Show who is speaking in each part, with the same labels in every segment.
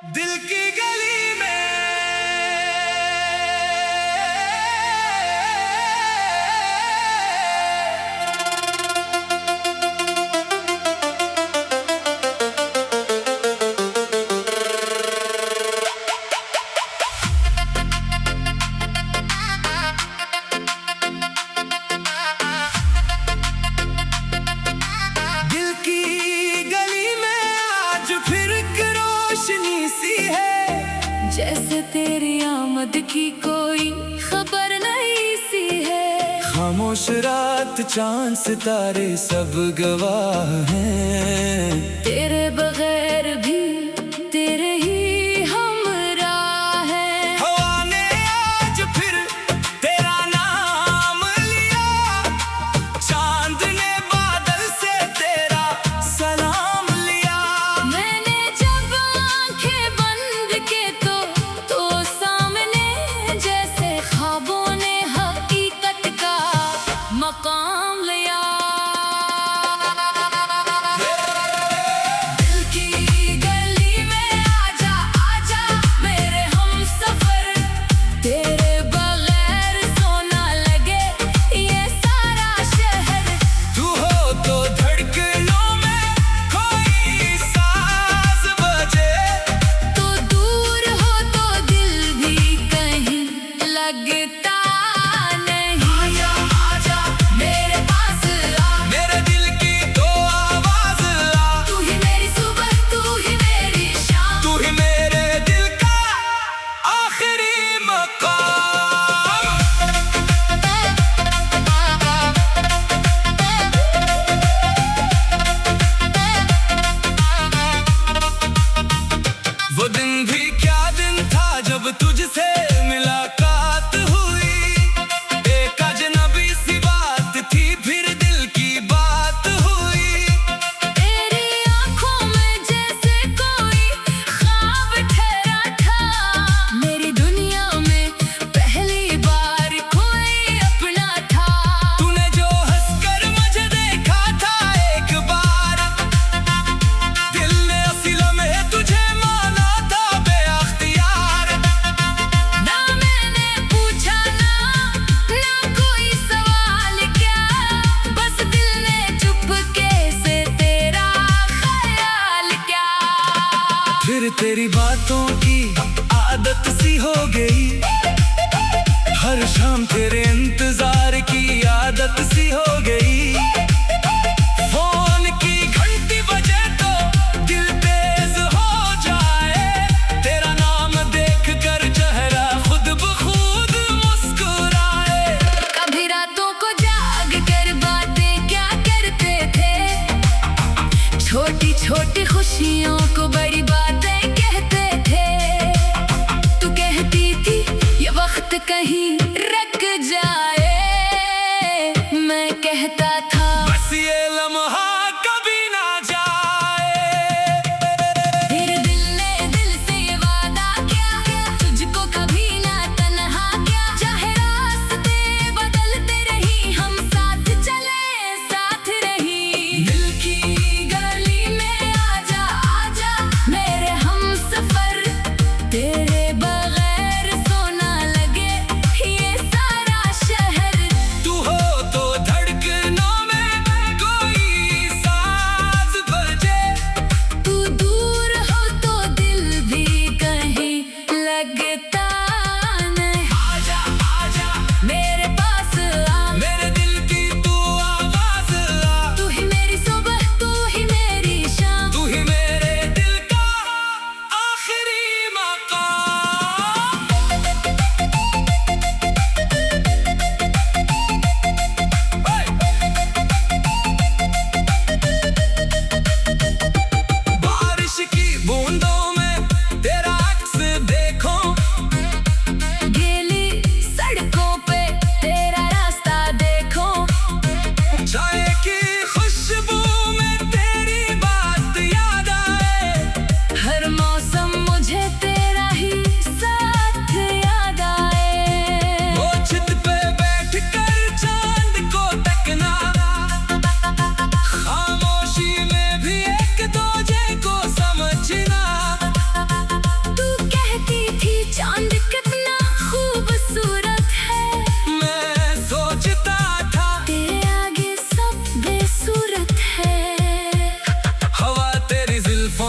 Speaker 1: दिल की गली में दिल की गली में आज फिर एक रोशनी सी है,
Speaker 2: जैसे तेरी आमद की कोई खबर नहीं सी है।
Speaker 1: खामोश रात चांद सितारे सब गवाह हैं।
Speaker 2: तेरे बगैर भी तेरे ही हमराह है।
Speaker 1: हवा ने आज फिर तेरा नाम लिया, चांद ने बादल से तेरा सलाम लिया।
Speaker 2: मैंने जब आंखें बंद के तो सामने जैसे ख्वाबों ने हकीकत का मकाम लिया। दिल की गली में आजा आजा मेरे हमसफर, तेरे बगैर सोना लगे ये सारा शहर।
Speaker 1: तू हो तो धड़कनों में कोई साज बजे,
Speaker 2: तो दूर हो तो दिल भी कहीं लगता नहीं। आजा आजा मेरे पास आ,
Speaker 1: मेरे दिल की तो आवाज आ।
Speaker 2: तू ही मेरी सुबह तू ही मेरी शाम।
Speaker 1: तू ही मेरे दिल का आखिरी मकाम। वो दिन भी क्या दिन था जब तुझसे मुलाकात हुई। एक अजनबी सी बात थी फिर दिल की बात हुई।
Speaker 2: तेरी आंखों में जैसे कोई ख्वाब ठहरा था, मेरी दुनिया में पहली बार कोई अपना था।
Speaker 1: तूने जो हंसकर मुझे देखा था एक बार, दिल ने असीलों में तुझे माना था बेअख्तियार।
Speaker 2: ना मैंने पूछा ना कोई सवाल क्या, बस दिल ने चुपके से तेरा ख्याल क्या।
Speaker 1: फिर तेरी बातों की आदत सी हो गई, हर शाम तेरे इंतजार की आदत सी हो गई। फोन की घंटी बजे तो दिल तेज हो जाए, तेरा नाम देख कर चेहरा खुद ब खुद मुस्कुराए।
Speaker 2: कभी रातों को जाग कर बातें क्या करते थे, छोटी छोटी खुशियों को बड़ी बातें कहते थे। तू कहती थी ये वक्त कहीं रुक जाए, मैं कहता था
Speaker 1: बस ये लम्हा कभी ना जाए।
Speaker 2: फिर दिल ने दिल से ये वादा किया, तुझको कभी ना तन्हा किया। चाहे रास्ते बदलते रही हम साथ चले साथ रही। दिल की गली में आजा आजा मेरे हमसफर, तेरे बगैर सोना लगे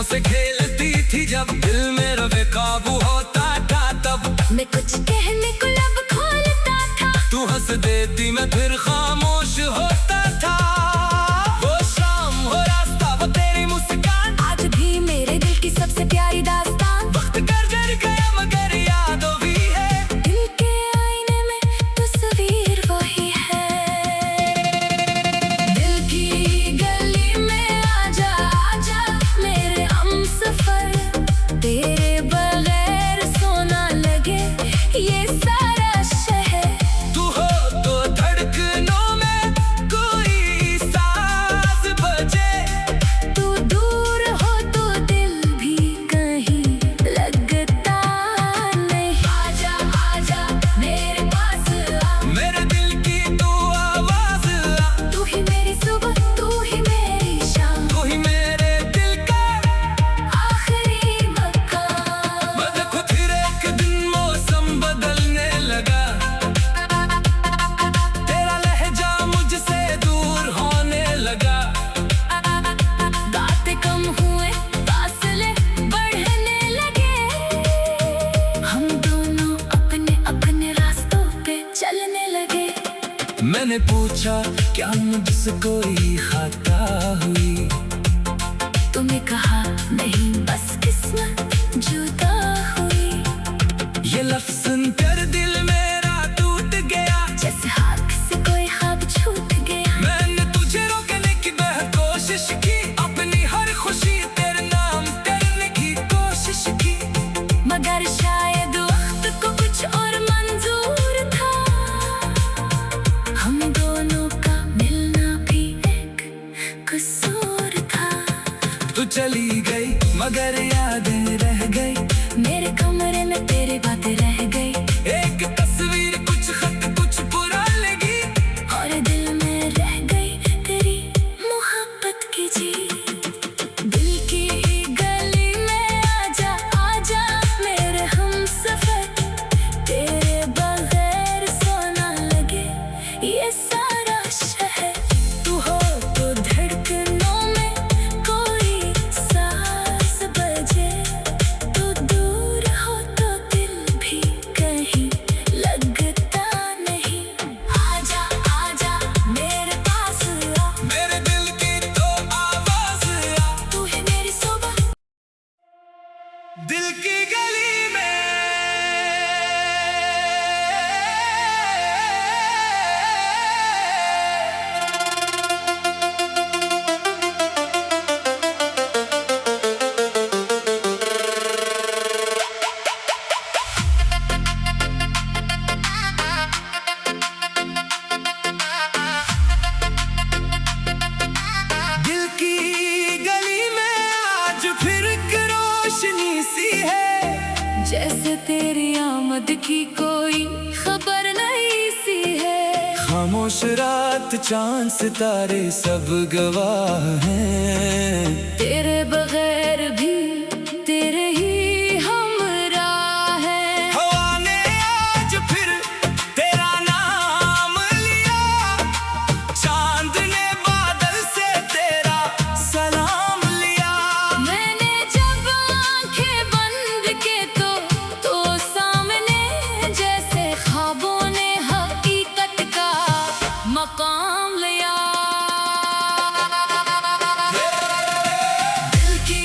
Speaker 1: धड़कनों से खेलती थी, जब दिल मेरा बेकाबू होता था तब
Speaker 2: मैं कुछ कहने को लब खोलता था,
Speaker 1: तू हंस देती मैं फिर खामोश होता था। वो शाम हो रास्ता वो तेरी मुस्कान,
Speaker 2: आज भी मेरे दिल की सबसे प्यारी दास्तान।
Speaker 1: वक्त गुजर गया मगर यादों भी है,
Speaker 2: दिल के आईने में तस्वीर वही है। दिल की गली में आजा आजा मेरे हमसफर, तेरे बगैर सोना लगे ये सारा शहर।
Speaker 1: तू हो तो धड़कनों में कोई साज बजे,
Speaker 2: तू दूर हो तो दिल भी कहीं लगता नहीं। आजा आजा मेरे पास आ,
Speaker 1: मेरे दिल की तू आवाज आ,
Speaker 2: तू ही मेरी सुबह तू ही मेरी शाम,
Speaker 1: तू ही मेरे दिल का
Speaker 2: आखिरी मकाम।
Speaker 1: मैं देखो फिर एक दिन मौसम बदलने लगा, तेरा लहजा मुझसे दूर होने लगा।
Speaker 2: बातें कम हुए फासले बढ़ने लगे, हम दोनों अपने अपने रास्तों पे चलने लगे।
Speaker 1: मैंने पूछा क्या मुझसे कोई खता हुई,
Speaker 2: तुमने कहा नहीं बस किस्मत जुदा हुई।
Speaker 1: ये लफ्ज सुनकर दिल मेरा टूट गया,
Speaker 2: जैसे हाथ से कोई ख्वाब छूट गया।
Speaker 1: मैंने तुझे रोकने की बहुत कोशिश की, अपनी हर खुशी तेरे नाम करने की कोशिश की,
Speaker 2: मगर शायद वक्त को कुछ और मंजूर था। हम दोनों का मिलना भी एक कसूर था।
Speaker 1: तू चली गई मगर यादें रह गई,
Speaker 2: मेरे कमरे में तेरी बातें रह गई,
Speaker 1: एक तस्वीर कुछ खत कुछ बुरा लगी,
Speaker 2: और दिल में रह गई तेरी मोहब्बत की जी। दिल की गली में आजा आजा मेरे हमसफर, तेरे बगैर सोना लगे ये सारा शहर। तू हो तो धड़कनों में कोई साज बजे, तू दूर हो तो दिल भी कहीं लगता नहीं। आजा आजा मेरे पास आ,
Speaker 1: मेरे दिल की तो आवाज आ,
Speaker 2: तू ही मेरी सुबह
Speaker 1: दिल की गली में। दिल की गली में आज फिर एक रोशनी सी है,
Speaker 2: जैसे तेरी आमद की कोई खबर नहीं सी है।
Speaker 1: खामोश रात चांद सितारे सब गवाह हैं,
Speaker 2: तेरे बगैर भी तेरे ही हमराह है।
Speaker 1: हवा ने आज फिर तेरा नाम लिया, चांद ने बादल से तेरा सलाम लिया।
Speaker 2: मैंने जब आंखें बंद के तो सामने जैसे ख्वाबों ने हकीकत का मकाम लिया। दिल की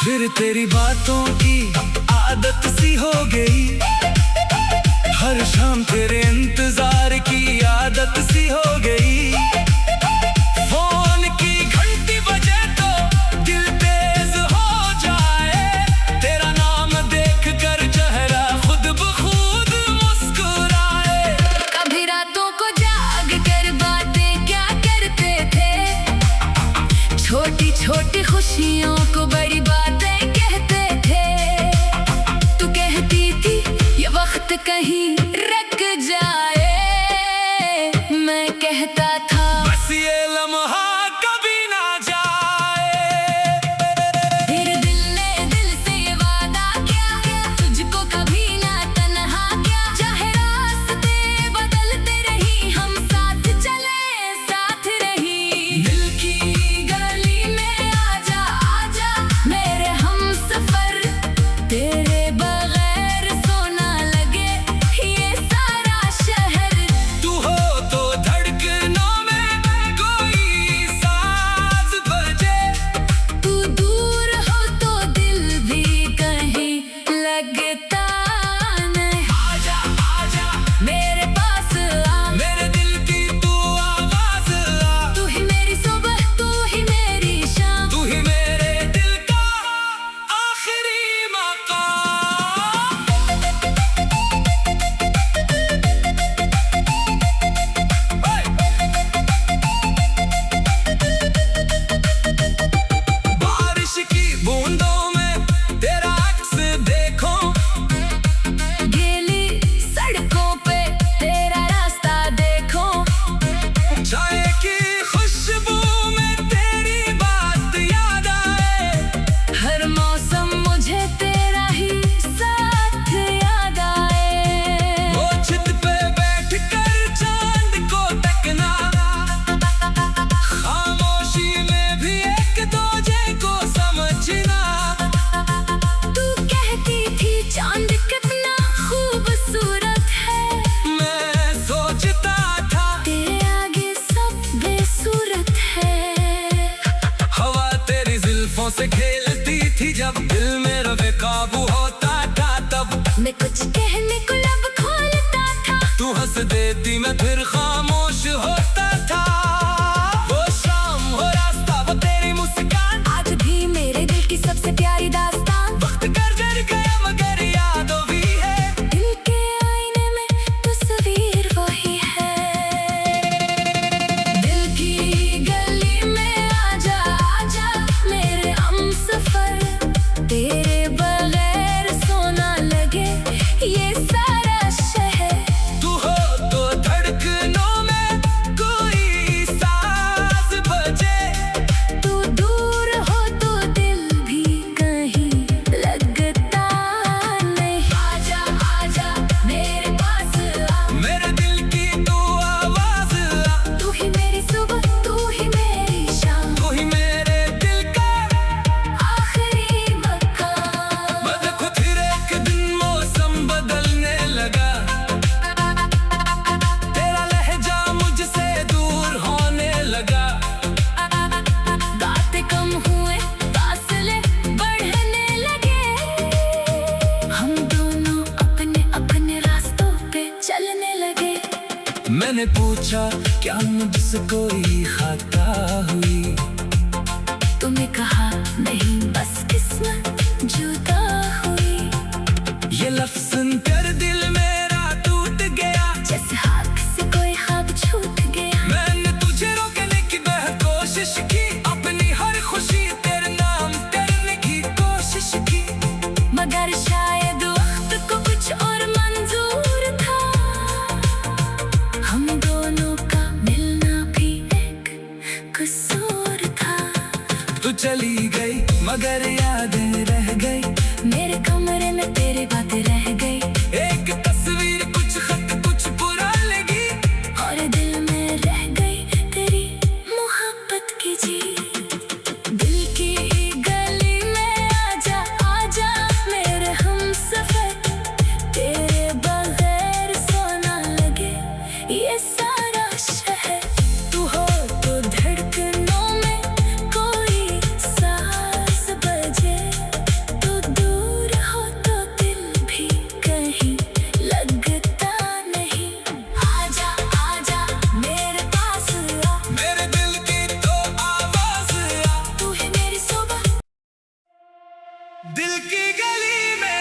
Speaker 1: फिर तेरी बातों की आदत सी हो गई, हर शाम तेरे इंतजार की आदत सी हो गई। फोन की घंटी बजे तो दिल तेज हो जाए, तेरा नाम देख कर चेहरा खुद ब खुद मुस्कुराए।
Speaker 2: कभी रातों को जाग कर बातें क्या करते थे, छोटी छोटी खुशियों को बड़ी बातें कहते थे। तू कहती थी ये वक्त कहीं रुक जाए, मैं कहता था
Speaker 1: बस ये लम्हा कभी ना जाए।
Speaker 2: फिर दिल ने दिल से वादा किया, तुझको कभी ना तन्हा किया। चाहे रास्ते बदलते रही, हम साथ चले साथ रही। दिल की गली में आजा आजा मेरे हमसफर, तेरे बगैर सोना लगे ये सारा शहर।
Speaker 1: तू हो तो धड़कनों में कोई साज बजे,
Speaker 2: तू दूर हो तो दिल भी कहीं लगता नहीं।
Speaker 1: आजा आजा
Speaker 2: मेरे पास आ,
Speaker 1: मेरे दिल की तू आवाज आ।
Speaker 2: तू ही मेरी सुबह, तू ही मेरी शाम।
Speaker 1: तू ही मेरे दिल का आखिरी मकाम। बारिश की बूंदों में तेरा अक्स देखो,
Speaker 2: गीली सड़कों पे तेरा रास्ता देखो।
Speaker 1: चाय की खुशबू में तेरी बात याद आए।
Speaker 2: हर मौसम मुझे तेरा ही साथ याद आए।
Speaker 1: वो छत पे बैठ कर चांद को तकना, खामोशी में भी एक दूजे को समझना।
Speaker 2: तू कहती थी चांद कितना खूबसूरत है,
Speaker 1: मैं सोचता था
Speaker 2: तेरे आगे सब बेसूरत है।
Speaker 1: हवा तेरी जुल्फों से खेलती थी, जब दिल मेरा बेकाबू होता था तब।
Speaker 2: मैं कुछ कहने को लब खोलता था,
Speaker 1: तू हंस देती मैं फिर खामोश होता था। वो शाम वो रास्ता वो तेरी मुस्कान,
Speaker 2: आज भी मेरे दिल की सबसे प्यारी दास्तान।
Speaker 1: वक्त गुजर गया मगर यादों भी है।
Speaker 2: दिल के आईने में तस्वीर वही है। दिल की गली में आजा आजा मेरे हमसफर, तेरे बगैर सोना लगे ये सारा शहर।
Speaker 1: तू हो तो धड़कनों में कोई साज बजे,
Speaker 2: तू दूर हो तो दिल भी कहीं लगता नहीं। आजा आजा मेरे पास आ,
Speaker 1: मेरे दिल की तू आवाज आ।
Speaker 2: तू ही मेरी सुबह, तू ही मेरी शाम।
Speaker 1: तू ही मेरे दिल का
Speaker 2: आखिरी मकाम।
Speaker 1: देखो फिर एक दिन मौसम बदलने लगा, तेरा लहजा मुझसे दूर होने लगा।
Speaker 2: बातें कम हुए, फासले बढ़ने लगे, हम दोनों अपने अपने रास्तों पे चलने लगे।
Speaker 1: मैंने पूछा क्या मुझसे कोई खता हुई,
Speaker 2: तुमने कहा नहीं बस किस्मत जुदा हुई।
Speaker 1: ये लफ्ज़ सुनकर दिल मेरा टूट गया।
Speaker 2: जैसे हाथ से कोई ख्वाब छूट गया।
Speaker 1: मैंने तुझे रोकने की बेहद कोशिश की, अपनी हर खुशी तेरे नाम करने की कोशिश की।
Speaker 2: मगर शायद वक्त को कुछ और मंजूर था, हम दोनों का मिलना भी एक कसूर था।
Speaker 1: तू चली गई मगर यादें रह गई,
Speaker 2: मेरे कमरे में तेरी बातें रह गई।
Speaker 1: एक तस्वीर कुछ खत कुछ बुरा लगी,
Speaker 2: और दिल में रह गई तेरी मोहब्बत की जी। दिल की गली में आजा आजा मेरे हमसफर, तेरे बगैर सोना लगे ये सारा शहर। तू हो तो धड़कनों में कोई साज बजे,
Speaker 1: दिल की गली में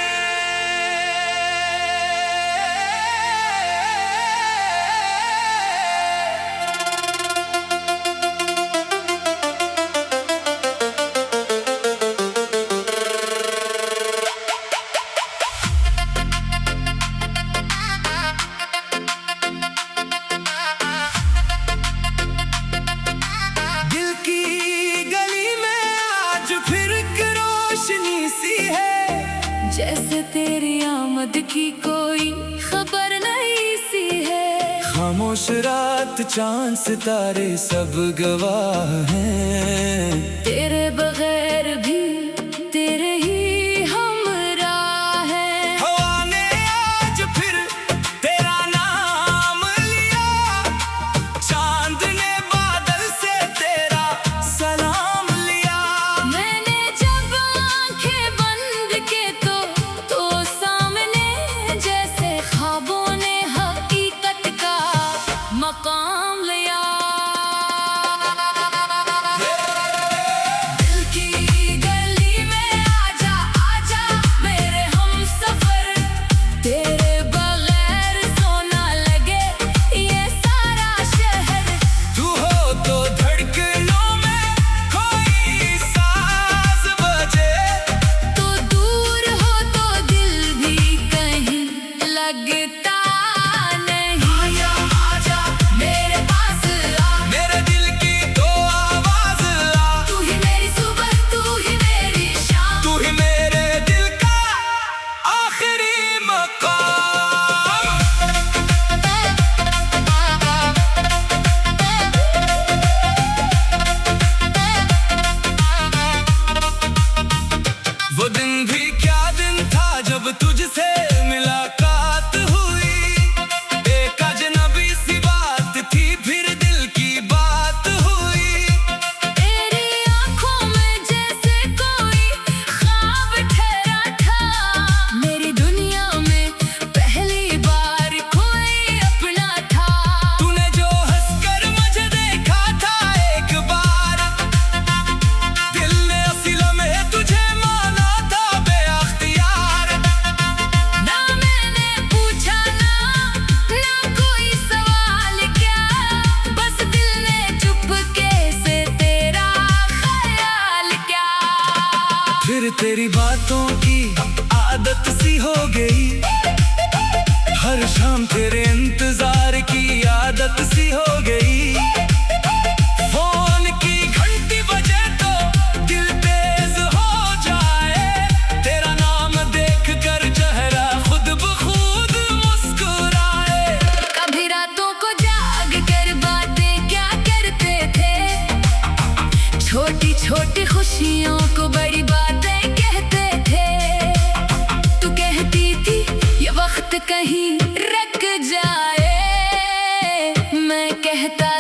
Speaker 1: दिल की गली में आज फिर एक रोशनी सी है,
Speaker 2: जैसे तेरी आमद की कोई खबर नहीं सी है।
Speaker 1: खामोश रात चांद सितारे सब गवाह हैं,
Speaker 2: तेरे बगैर भी तेरे ही हमराह है।
Speaker 1: हवा ने आज फिर तेरा नाम लिया, चांद ने बादल से तेरा सलाम लिया।
Speaker 2: मैंने जब आंखें बंद के तो सामने जैसे ख्वाबों ने हकीकत का मकाम लिया। दिल की गली में आजा आजा मेरे हमसफर, तेरे बगैर सोना लगे ये सारा शहर।
Speaker 1: तू हो तो धड़कनों में कोई साज बजे,
Speaker 2: तो दूर हो तो दिल भी कहीं लगता नहीं। आया आजा मेरे पास आ,
Speaker 1: मेरे दिल की तो आवाज आ।
Speaker 2: तू ही मेरी सुबह तू ही मेरी शाम।
Speaker 1: तू ही मेरे दिल का आखिरी मकाम। वो दिन भी क्या दिन था जब तुझसे मुलाकात हुई, एक अजनबी सी बात थी फिर दिल की बात हुई।
Speaker 2: तेरी आंखों में जैसे कोई ख्वाब ठहरा था, मेरी दुनिया में पहली बार कोई अपना था।
Speaker 1: तूने जो हंसकर मुझे देखा था एक बार, दिल ने असल में तुझे माना था बेअख्तियार।
Speaker 2: ना मैंने पूछा ना कोई सवाल क्या, बस दिल ने चुपके से तेरा ख्याल क्या।
Speaker 1: फिर तेरी बातों की आदत सी हो गई, हर शाम तेरे इंतजार की आदत सी हो गई। फोन की घंटी बजे तो दिल तेज हो जाए, तेरा नाम देख कर चेहरा खुद ब खुद मुस्कुराए।
Speaker 2: कभी रातों को जाग कर बातें क्या करते थे, छोटी छोटी खुशियों को बड़ी बातें कहते थे। तू कहती थी ये वक्त कहीं रुक जाए, मैं कहता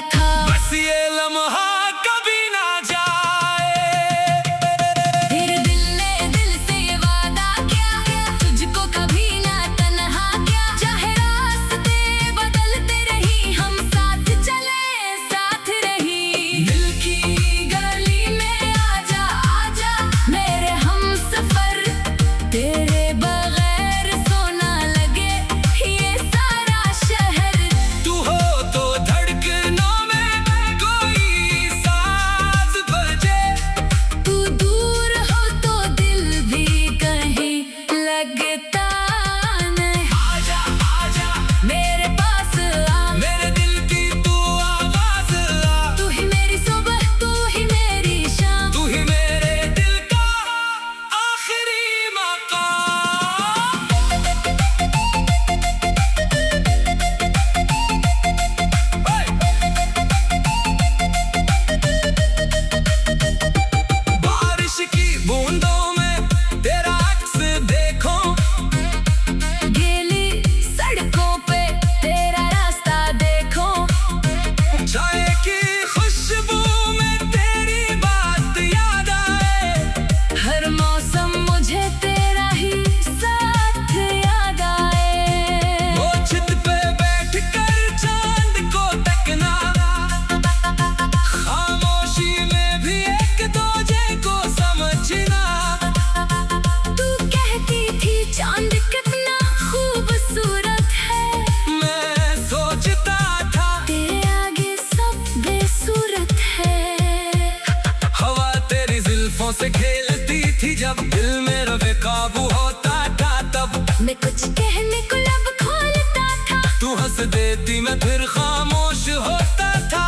Speaker 1: जब दिल मेरा बेकाबू होता था तब
Speaker 2: मैं कुछ कहने को लब खोलता था,
Speaker 1: तू हंस देती मैं फिर खामोश होता था।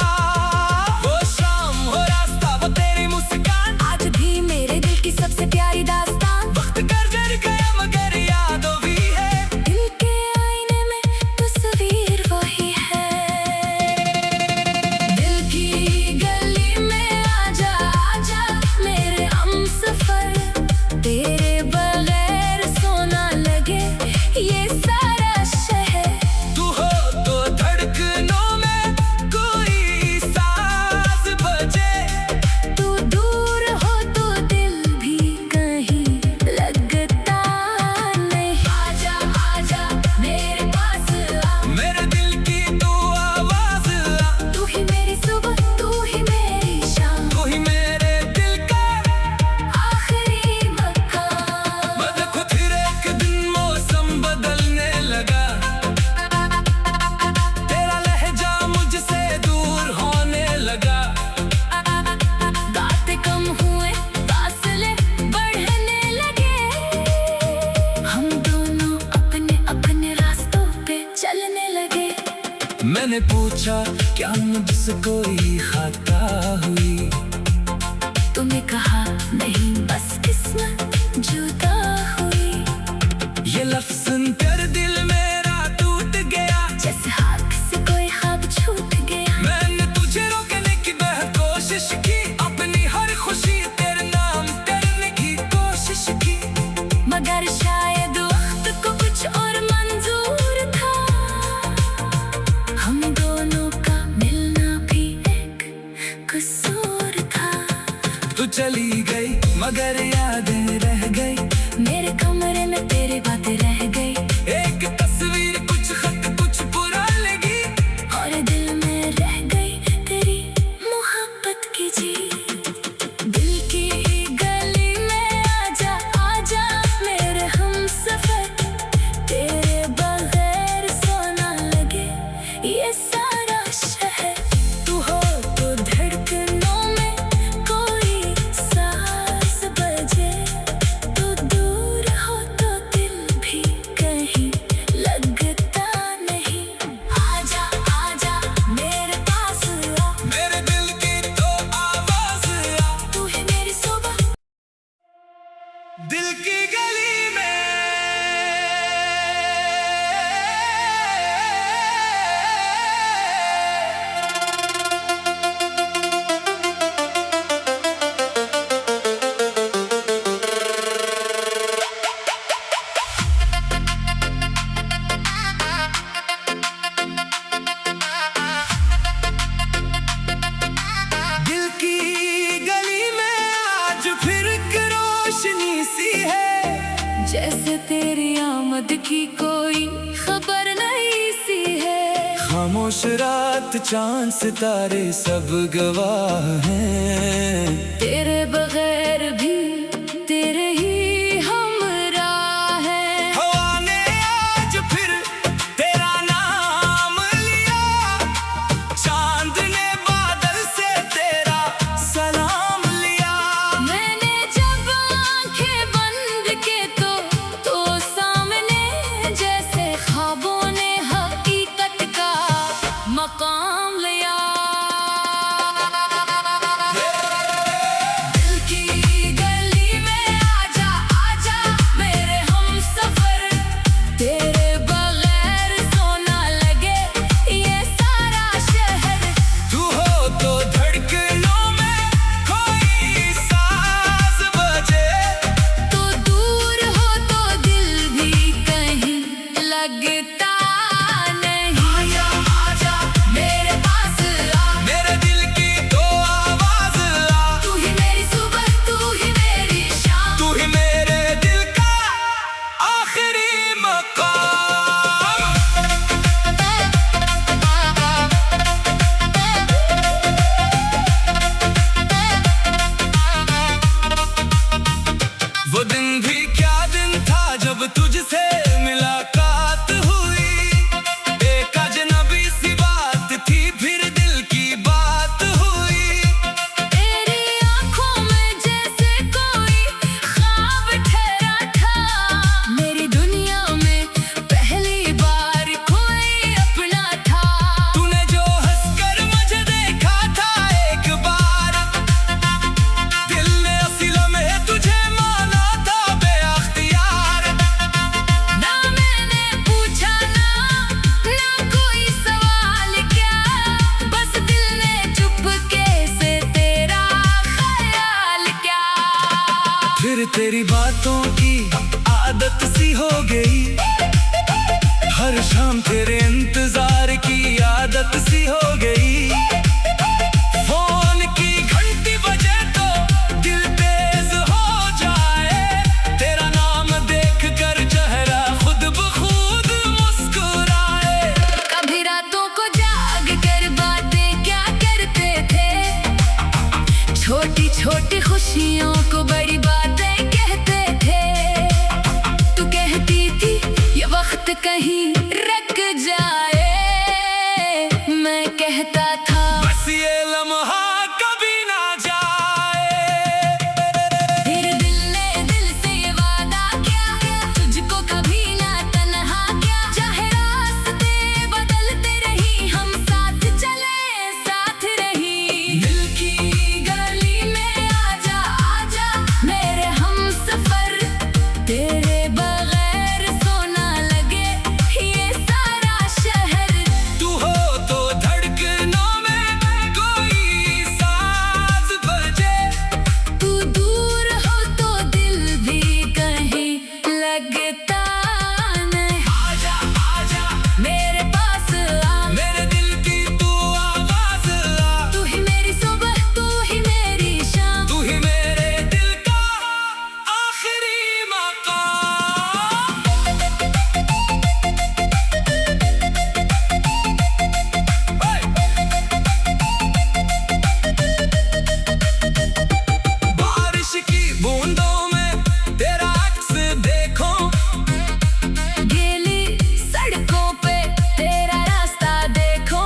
Speaker 1: वो शाम हो रास्ता वो तेरी मुस्कान,
Speaker 2: आज भी मेरे दिल की सबसे प्यारी दास्तान।
Speaker 1: वक्त कर गया मगर यादों भी है,
Speaker 2: दिल के आईने में तस्वीर वही है। दिल की गली में आजा आजा मेरे हमसफर, तेरे बगैर सोना लगे ये सारा शहर।
Speaker 1: तू हो तो धड़कनों में कोई साज बजे,
Speaker 2: तू दूर हो तो दिल भी कहीं लगता नहीं। आजा आजा मेरे पास आ,
Speaker 1: मेरे दिल की तू आवाज आ,
Speaker 2: तू ही मेरी सुबह तू ही मेरी शाम,
Speaker 1: तू ही मेरे दिल का
Speaker 2: आखिरी मकाम।
Speaker 1: मैं देखो फिर एक दिन मौसम बदलने लगा, तेरा लहजा मुझसे दूर होने लगा।
Speaker 2: बातें कम हुए फासले बढ़ने लगे, हम दोनों अपने अपने रास्तों पे चलने लगे।
Speaker 1: मैंने पूछा क्या मुझसे कोई खता हुई,
Speaker 2: तूने कहा नहीं बस किस्मत जुदा हुई।
Speaker 1: ये लफ्ज सुनकर दिल मेरा टूट गया।
Speaker 2: जैसे हाथ से कोई ख्वाब छूट गया,
Speaker 1: मैंने तुझे रोकने की बेहद कोशिश की, अपनी हर खुशी तेरे नाम करने की कोशिश की,
Speaker 2: मगर शायद वक्त को कुछ और मंजूर था। हम दोनों का मिलना भी एक कसूर था।
Speaker 1: तू चली गई मगर यादें रह गई,
Speaker 2: मेरे कमरे में तेरी बातें रह गई,
Speaker 1: एक तस्वीर कुछ खत कुछ पुरानी,
Speaker 2: और दिल में रह गई तेरी मोहब्बत की जी। दिल की गली में आजा आजा मेरे हमसफर, तेरे बगैर सोना लगे ये सारा शहर। तू हो तो धड़कनों में कोई साज बजे, तू दूर हो तो दिल भी कहीं लगता नहीं। आजा आजा मेरे पास आ,
Speaker 1: मेरे दिल की तो आवाज आ,
Speaker 2: तू ही मेरी सुबह
Speaker 1: दिल की गली में। दिल की गली में आज फिर एक रोशनी सी है,
Speaker 2: जैसे तेरी आमद की कोई खबर नहीं सी है।
Speaker 1: खामोश रात चांद सितारे सब गवाह हैं,
Speaker 2: तेरे बगैर भी तेरे ही हमराह है।
Speaker 1: हवा ने आज फिर तेरा नाम लिया, चांद ने बादल से तेरा सलाम लिया।
Speaker 2: मैंने जब आंखें बंद के तो सामने जैसे ख्वाबों ने हकीकत का मकाम लिया। दिल की
Speaker 1: की आदत सी हो गई, हर शाम तेरे इंतजार की आदत सी हो गई। फोन की घंटी बजे तो दिल तेज हो जाए, तेरा नाम देख कर चेहरा खुद ब खुद मुस्कुराए।
Speaker 2: कभी रातों को जाग कर बातें क्या करते थे, छोटी छोटी खुशियों को बड़ी बातें कहते थे। तू कहती थी ये वक्त कहीं रुक जाए, मैं कहता था
Speaker 1: बस ये लम्हा कभी ना जाए।
Speaker 2: तेरे दिल ने दिल से ये वादा किया, तुझको कभी ना तन्हा किया। चाहे रास्ते बदलते रही, हम साथ चले साथ रही। दिल की गली में आजा आजा मेरे हमसफर, तेरे बगैर सोना लगे ये सारा शहर।
Speaker 1: तू हो तो धड़कनों में कोई साज बजे,
Speaker 2: तू दूर हो तो दिल भी कहीं लगता नहीं।
Speaker 1: आजा आजा
Speaker 2: मेरे पास आ,
Speaker 1: मेरे दिल की तू आवाज आ।
Speaker 2: तू ही मेरी सुबह, तू ही मेरी शाम।
Speaker 1: तू ही मेरे दिल का आखिरी मकाम। बारिश की बूंदों में तेरा अक्स देखो,
Speaker 2: गीली सड़कों पे तेरा रास्ता देखो।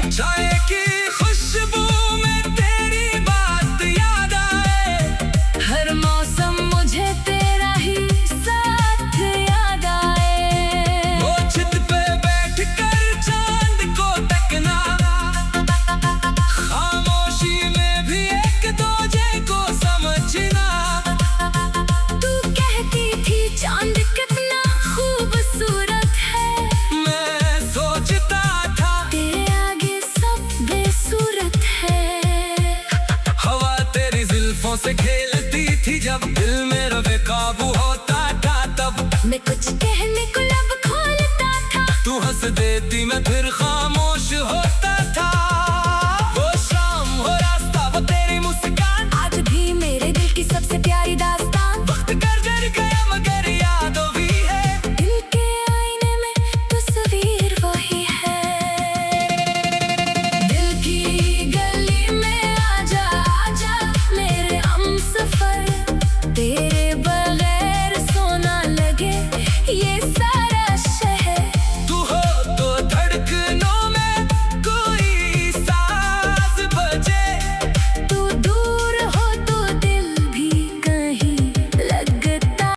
Speaker 1: चाय की खुशबू में तेरी बात याद आए।
Speaker 2: हर मौसम मुझे तेरा ही साथ याद आए।
Speaker 1: वो छत पे बैठ कर चांद को तकना, खामोशी में भी एक दूजे को समझना।
Speaker 2: तू कहती थी चांद कितना खूबसूरत है,
Speaker 1: मैं सोचता था
Speaker 2: तेरे आगे सब बेसूरत है।
Speaker 1: हवा तेरी जुल्फों से खेलती थी, जब दिल मेरा बेकाबू होता था तब।
Speaker 2: मैं कुछ कहने को लब खोलता था,
Speaker 1: तू हंस देती मैं फिर